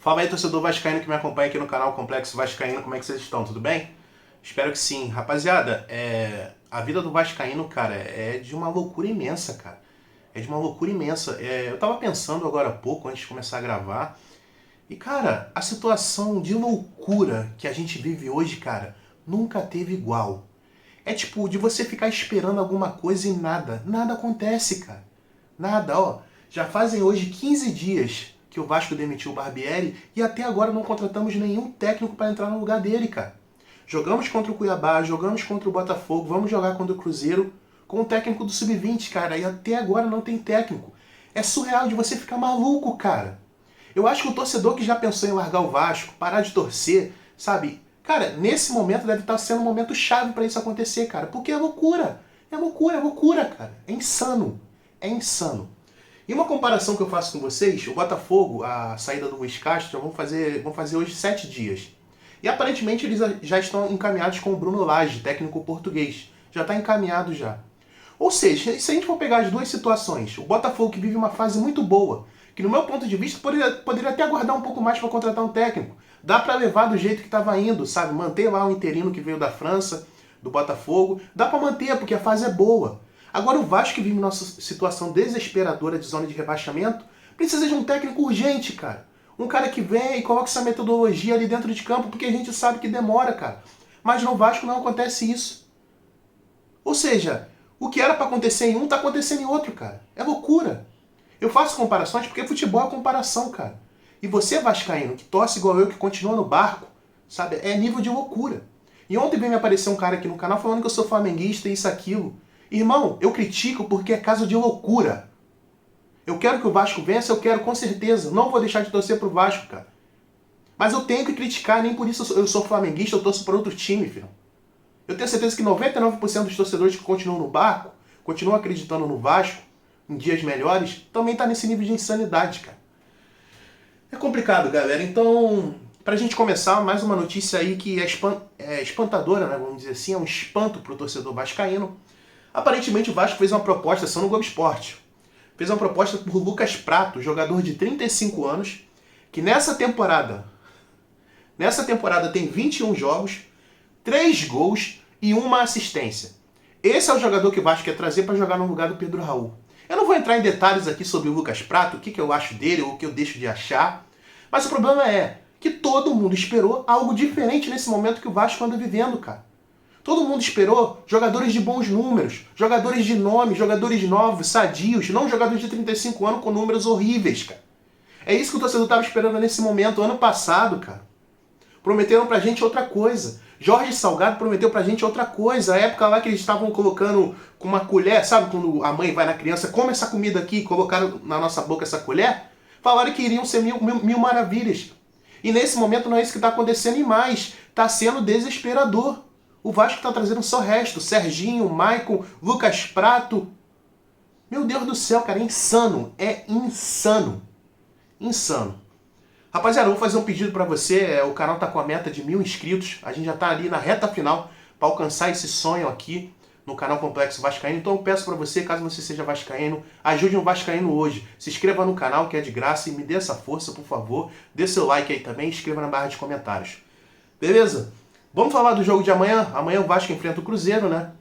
Fala aí, torcedor vascaíno que me acompanha aqui no canal Complexo Vascaíno, como é que vocês estão? Tudo bem? Espero que sim. Rapaziada, a vida do vascaíno, cara, é de uma loucura imensa, cara. É de uma loucura imensa. Eu tava pensando agora há pouco, antes de começar a gravar, e, cara, a situação de loucura que a gente vive hoje, cara, nunca teve igual. É tipo, de você ficar esperando alguma coisa e nada acontece, cara. Nada, ó. Já fazem hoje 15 dias que o Vasco demitiu o Barbieri e até agora não contratamos nenhum técnico para entrar no lugar dele, cara. Jogamos contra o Cuiabá, jogamos contra o Botafogo, vamos jogar contra o Cruzeiro com o técnico do Sub-20, cara, e até agora não tem técnico. É surreal de você ficar maluco, cara. Eu acho que o torcedor que já pensou em largar o Vasco, parar de torcer, sabe? Cara, nesse momento deve estar sendo um momento chave para isso acontecer, cara, porque é loucura. É loucura, cara. É insano. É insano. E uma comparação que eu faço com vocês, o Botafogo, a saída do Luiz Castro, vão fazer hoje 7 dias. E aparentemente eles já estão encaminhados com o Bruno Lage, técnico português. Já está encaminhado já. Ou seja, se a gente for pegar as duas situações, o Botafogo que vive uma fase muito boa, que no meu ponto de vista poderia até aguardar um pouco mais para contratar um técnico. Dá para levar do jeito que estava indo, sabe? Manter lá o interino que veio da França, do Botafogo. Dá para manter, porque a fase é boa. Agora o Vasco, que vive nossa situação desesperadora de zona de rebaixamento, precisa de um técnico urgente, cara. Um cara que vem e coloca essa metodologia ali dentro de campo, porque a gente sabe que demora, cara. Mas no Vasco não acontece isso. Ou seja, o que era para acontecer em um, está acontecendo em outro, cara. É loucura. Eu faço comparações porque futebol é comparação, cara. E você, vascaíno, que torce igual eu, que continua no barco, sabe? É nível de loucura. E ontem veio me aparecer um cara aqui no canal falando que eu sou flamenguista e isso, aquilo. Irmão, eu critico porque é caso de loucura. Eu quero que o Vasco vença, eu quero com certeza. Não vou deixar de torcer pro Vasco, cara. Mas eu tenho que criticar, nem por isso eu sou flamenguista, eu torço para outro time, filho. Eu tenho certeza que 99% dos torcedores que continuam no barco, continuam acreditando no Vasco, em dias melhores, também tá nesse nível de insanidade, cara. É complicado, galera. Então, pra gente começar, mais uma notícia aí que é espantadora, né? Vamos dizer assim, é um espanto pro torcedor vascaíno. Aparentemente o Vasco fez uma proposta, são no Globo Esporte. Fez uma proposta por Lucas Prato, jogador de 35 anos, que nessa temporada tem 21 jogos, 3 gols e 1 assistência. Esse é o jogador que o Vasco quer trazer para jogar no lugar do Pedro Raul. Eu não vou entrar em detalhes aqui sobre o Lucas Prato, o que eu acho dele ou o que eu deixo de achar, mas o problema é que todo mundo esperou algo diferente nesse momento que o Vasco anda vivendo, cara. Todo mundo esperou jogadores de bons números, jogadores de nome, jogadores novos, sadios, não jogadores de 35 anos com números horríveis, cara. É isso que o torcedor estava esperando nesse momento. Ano passado, cara, prometeram pra gente outra coisa. Jorge Salgado prometeu pra gente outra coisa. A época lá que eles estavam colocando com uma colher, sabe quando a mãe vai na criança, come essa comida aqui, colocaram na nossa boca essa colher? Falaram que iriam ser mil maravilhas. E nesse momento não é isso que está acontecendo e mais. Está sendo desesperador. O Vasco está trazendo só resto. Serginho, Maicon, Lucas Prato. Meu Deus do céu, cara, é insano. É insano. Insano. Rapaziada, eu vou fazer um pedido para você. O canal tá com a meta de 1000 inscritos. A gente já tá ali na reta final para alcançar esse sonho aqui no canal Complexo Vascaíno. Então eu peço para você, caso você seja vascaíno, ajude um vascaíno hoje. Se inscreva no canal, que é de graça, e me dê essa força, por favor. Dê seu like aí também e escreva na barra de comentários. Beleza? Vamos falar do jogo de amanhã. Amanhã o Vasco enfrenta o Cruzeiro, né?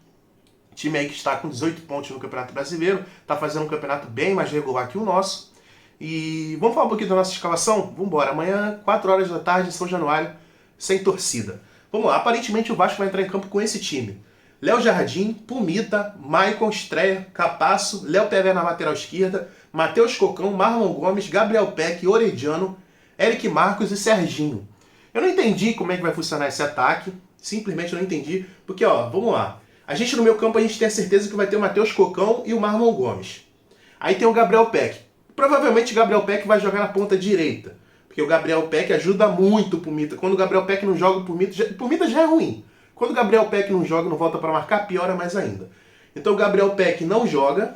Time aí que está com 18 pontos no Campeonato Brasileiro. Tá fazendo um campeonato bem mais regular que o nosso. E vamos falar um pouquinho da nossa escalação? Vamos embora. Amanhã, 4 horas da tarde, em São Januário, sem torcida. Vamos lá. Aparentemente o Vasco vai entrar em campo com esse time. Léo Jardim, Pumita, Maicon, Estreia, Capasso, Léo Pelé na lateral esquerda, Matheus Cocão, Marlon Gomes, Gabriel Peck, Orediano, Eric Marcos e Serginho. Eu não entendi como é que vai funcionar esse ataque, simplesmente não entendi, porque ó, vamos lá. A gente no meio campo a gente tem a certeza que vai ter o Matheus Cocão e o Marlon Gomes. Aí tem o Gabriel Peck. Provavelmente o Gabriel Peck vai jogar na ponta direita, porque o Gabriel Peck ajuda muito o Pumita. Quando o Gabriel Peck não joga, o Pumita já é ruim. Quando o Gabriel Peck não joga, não volta para marcar, piora mais ainda. Então o Gabriel Peck não joga.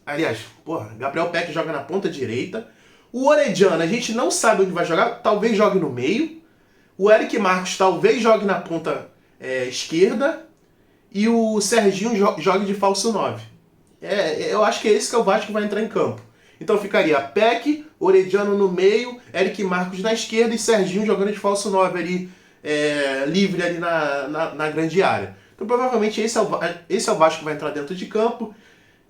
Aliás, Gabriel Peck joga na ponta direita. O Orediano, a gente não sabe onde vai jogar. Talvez jogue no meio. O Eric Marcos talvez jogue na ponta esquerda. E o Serginho jogue de falso 9. Eu acho que é esse que é o Vasco que vai entrar em campo. Então ficaria Peck, Orediano no meio, Eric Marcos na esquerda e Serginho jogando de falso 9 ali, livre ali na grande área. Então provavelmente esse é o Vasco que vai entrar dentro de campo.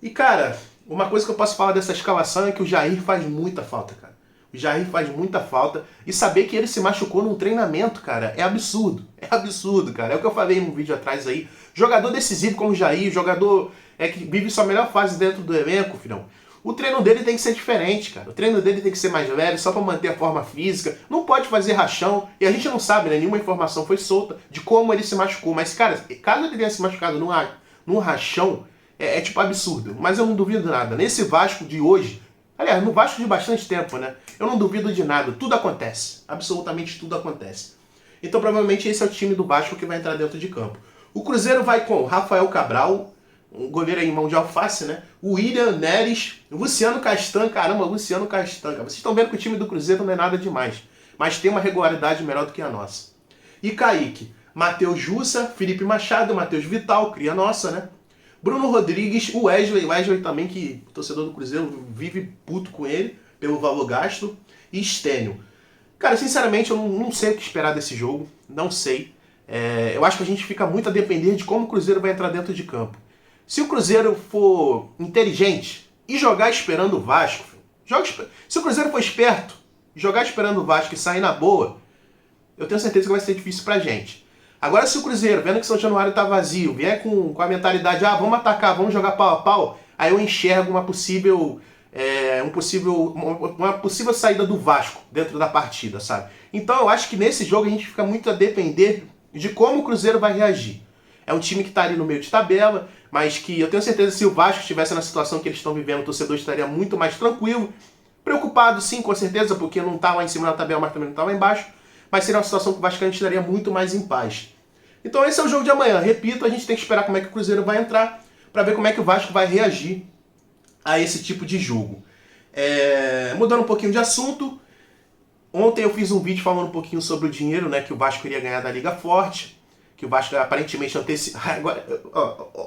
E cara, uma coisa que eu posso falar dessa escalação é que o Jair faz muita falta, cara. O Jair faz muita falta. E saber que ele se machucou num treinamento, cara, é absurdo. É absurdo, cara. É o que eu falei num vídeo atrás aí. Jogador decisivo como o Jair, jogador que vive sua melhor fase dentro do elenco, filhão. O treino dele tem que ser diferente, cara. O treino dele tem que ser mais leve, só para manter a forma física. Não pode fazer rachão. E a gente não sabe, né? Nenhuma informação foi solta de como ele se machucou. Mas, cara, caso ele tenha se machucado num rachão, é tipo absurdo. Mas eu não duvido nada. Nesse Vasco de hoje, aliás, no Vasco de bastante tempo, né? Eu não duvido de nada. Tudo acontece. Absolutamente tudo acontece. Então, provavelmente, esse é o time do Vasco que vai entrar dentro de campo. O Cruzeiro vai com Rafael Cabral, um goleiro aí em mão de alface, né? O William Neres, Luciano Castan, caramba, Luciano Castan. Cara. Vocês estão vendo que o time do Cruzeiro não é nada demais, mas tem uma regularidade melhor do que a nossa. E Kaique, Matheus Jussa, Felipe Machado, Matheus Vital, cria nossa, né? Bruno Rodrigues, o Wesley também, que o torcedor do Cruzeiro vive puto com ele, pelo valor gasto, e Stênio. Cara, sinceramente, eu não sei o que esperar desse jogo, não sei. Eu acho que a gente fica muito a depender de como o Cruzeiro vai entrar dentro de campo. Se o Cruzeiro for inteligente e jogar esperando o Vasco, se o Cruzeiro for esperto, jogar esperando o Vasco e sair na boa, eu tenho certeza que vai ser difícil pra gente. Agora, se o Cruzeiro, vendo que São Januário tá vazio, vier com a mentalidade, vamos atacar, vamos jogar pau a pau, aí eu enxergo uma possível saída do Vasco dentro da partida, sabe? Então eu acho que nesse jogo a gente fica muito a depender de como o Cruzeiro vai reagir. É um time que está ali no meio de tabela, mas que eu tenho certeza que se o Vasco estivesse na situação que eles estão vivendo, o torcedor estaria muito mais tranquilo. Preocupado, sim, com certeza, porque não está lá em cima da tabela, mas também não está lá embaixo. Mas seria uma situação que o Vasco estaria muito mais em paz. Então esse é o jogo de amanhã. Repito, a gente tem que esperar como é que o Cruzeiro vai entrar para ver como é que o Vasco vai reagir a esse tipo de jogo. Mudando um pouquinho de assunto, ontem eu fiz um vídeo falando um pouquinho sobre o dinheiro, né, que o Vasco iria ganhar da Liga Forte, que o Vasco aparentemente agora,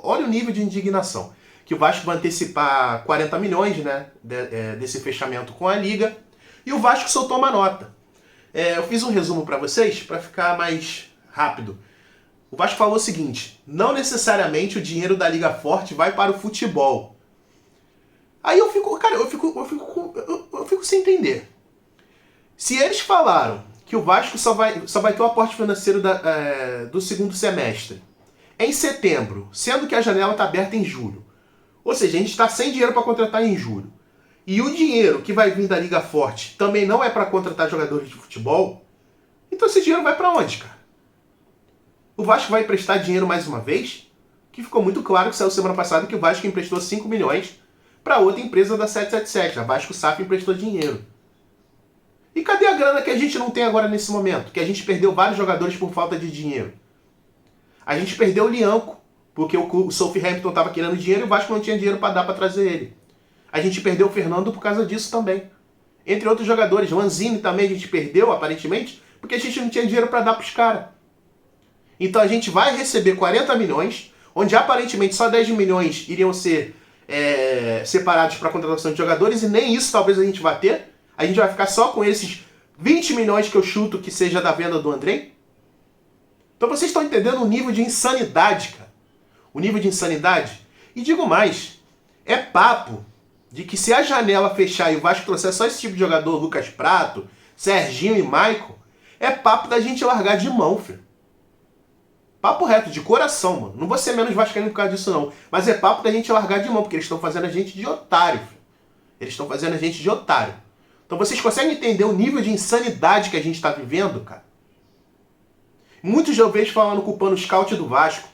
olha o nível de indignação. Que o Vasco vai antecipar 40 milhões, né, desse fechamento com a Liga, e o Vasco soltou uma nota. Eu fiz um resumo para vocês, para ficar mais rápido. O Vasco falou o seguinte: não necessariamente o dinheiro da Liga Forte vai para o futebol. Aí eu fico sem entender. Se eles falaram que o Vasco só vai ter o aporte financeiro do segundo semestre em setembro, sendo que a janela está aberta em julho, ou seja, a gente está sem dinheiro para contratar em julho, e o dinheiro que vai vir da Liga Forte também não é para contratar jogadores de futebol, então esse dinheiro vai para onde, cara? O Vasco vai emprestar dinheiro mais uma vez? Que ficou muito claro que saiu semana passada que o Vasco emprestou 5 milhões para outra empresa da 777, a Vasco SAF emprestou dinheiro. E cadê a grana que a gente não tem agora nesse momento? Que a gente perdeu vários jogadores por falta de dinheiro. A gente perdeu o Lianco, porque o Southampton estava querendo dinheiro e o Vasco não tinha dinheiro para dar para trazer ele. A gente perdeu o Fernando por causa disso também. Entre outros jogadores. Lanzini também a gente perdeu, aparentemente, porque a gente não tinha dinheiro para dar para os caras. Então a gente vai receber 40 milhões, onde aparentemente só 10 milhões iriam ser separados para a contratação de jogadores, e nem isso talvez a gente vá ter. A gente vai ficar só com esses 20 milhões que eu chuto que seja da venda do Andrei. Então vocês estão entendendo o nível de insanidade, cara. O nível de insanidade. E digo mais, é papo de que se a janela fechar e o Vasco trouxer só esse tipo de jogador, Lucas Prato, Serginho e Maicon, é papo da gente largar de mão, filho. Papo reto, de coração, mano. Não vou ser menos vascaíno por causa disso, não. Mas é papo da gente largar de mão, porque eles estão fazendo a gente de otário, filho. Eles estão fazendo a gente de otário. Então vocês conseguem entender o nível de insanidade que a gente está vivendo, cara? Muitos eu vejo falando, culpando o scout do Vasco.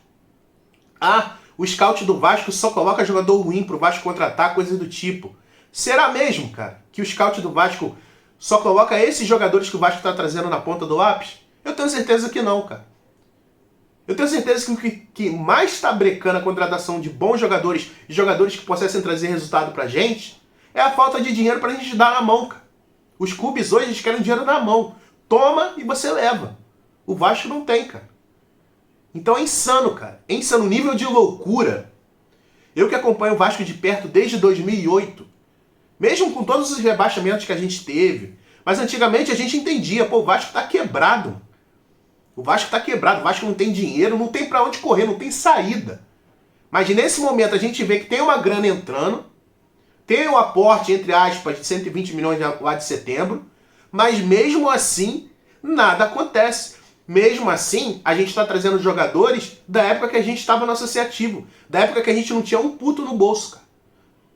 O scout do Vasco só coloca jogador ruim pro Vasco contratar, coisa do tipo. Será mesmo, cara, que o scout do Vasco só coloca esses jogadores que o Vasco está trazendo na ponta do lápis? Eu tenho certeza que não, cara. Eu tenho certeza que o que mais está brecando a contratação de bons jogadores e jogadores que possam trazer resultado pra gente é a falta de dinheiro pra gente dar na mão, cara. Os clubes hoje eles querem dinheiro na mão. Toma e você leva. O Vasco não tem, cara. Então é insano, cara. É insano. O nível de loucura. Eu que acompanho o Vasco de perto desde 2008. Mesmo com todos os rebaixamentos que a gente teve. Mas antigamente a gente entendia, pô, o Vasco tá quebrado. O Vasco tá quebrado, o Vasco não tem dinheiro, não tem pra onde correr, não tem saída. Mas nesse momento a gente vê que tem uma grana entrando, tem um aporte, entre aspas, de 120 milhões lá de setembro, mas mesmo assim, nada acontece. Mesmo assim, a gente está trazendo jogadores da época que a gente estava no associativo, da época que a gente não tinha um puto no bolso, cara.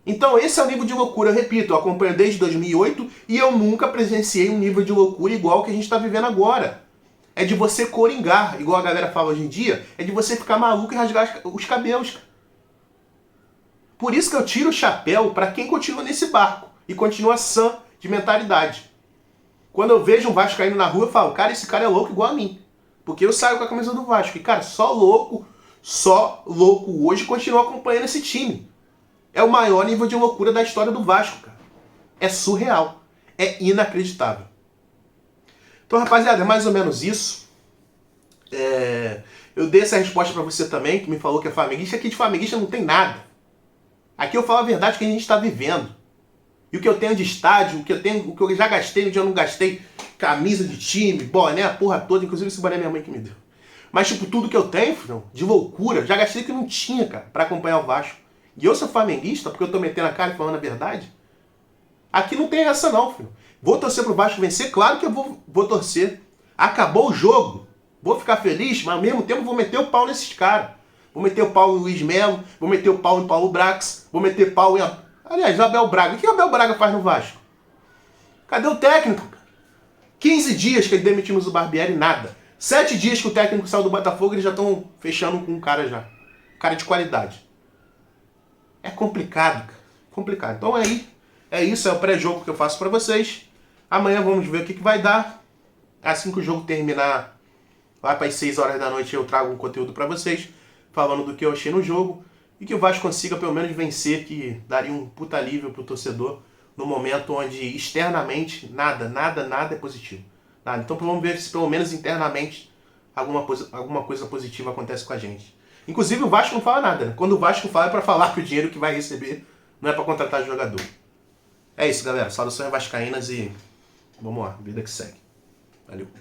Então esse é o nível de loucura, eu repito, eu acompanho desde 2008 e eu nunca presenciei um nível de loucura igual que a gente está vivendo agora. É de você coringar, igual a galera fala hoje em dia, é de você ficar maluco e rasgar os cabelos, cara. Por isso que eu tiro o chapéu para quem continua nesse barco e continua sã de mentalidade. Quando eu vejo um vascaíno na rua, eu falo, cara, esse cara é louco igual a mim. Porque eu saio com a camisa do Vasco. E, cara, só louco hoje continua acompanhando esse time. É o maior nível de loucura da história do Vasco, cara. É surreal. É inacreditável. Então, rapaziada, é mais ou menos isso. Eu dei essa resposta pra você também, que me falou que é flamenguista. Aqui de flamenguista não tem nada. Aqui eu falo a verdade que a gente está vivendo. E o que eu tenho de estádio, o que eu já gastei, onde eu não gastei, camisa de time, boné, a porra toda, inclusive esse boné minha mãe que me deu. Mas, tipo, tudo que eu tenho, filho, de loucura, já gastei que não tinha, cara, pra acompanhar o Vasco. E eu sou flamenguista, porque eu tô metendo a cara e falando a verdade. Aqui não tem essa não, filho. Vou torcer pro Vasco vencer? Claro que eu vou torcer. Acabou o jogo. Vou ficar feliz, mas ao mesmo tempo vou meter o pau nesses caras. Vou meter o pau em Luiz Melo, vou meter o pau em Paulo Brax, vou meter pau em... Aliás, o Abel Braga. O que o Abel Braga faz no Vasco? Cadê o técnico? 15 dias que demitimos o Barbieri, nada. 7 dias que o técnico saiu do Botafogo, eles já estão fechando com um cara já. Cara de qualidade. É complicado, cara. Complicado. Então aí, é isso, é o pré-jogo que eu faço pra vocês. Amanhã vamos ver o que vai dar. Assim que o jogo terminar, lá para as 6 horas da noite, eu trago um conteúdo pra vocês, falando do que eu achei no jogo. E que o Vasco consiga pelo menos vencer, que daria um puta alívio pro torcedor no momento onde externamente nada é positivo. Nada. Então vamos ver se pelo menos internamente alguma coisa positiva acontece com a gente. Inclusive o Vasco não fala nada, né? Quando o Vasco fala é pra falar que o dinheiro que vai receber não é pra contratar jogador. É isso, galera. Saudações vascaínas e vamos lá, vida que segue. Valeu.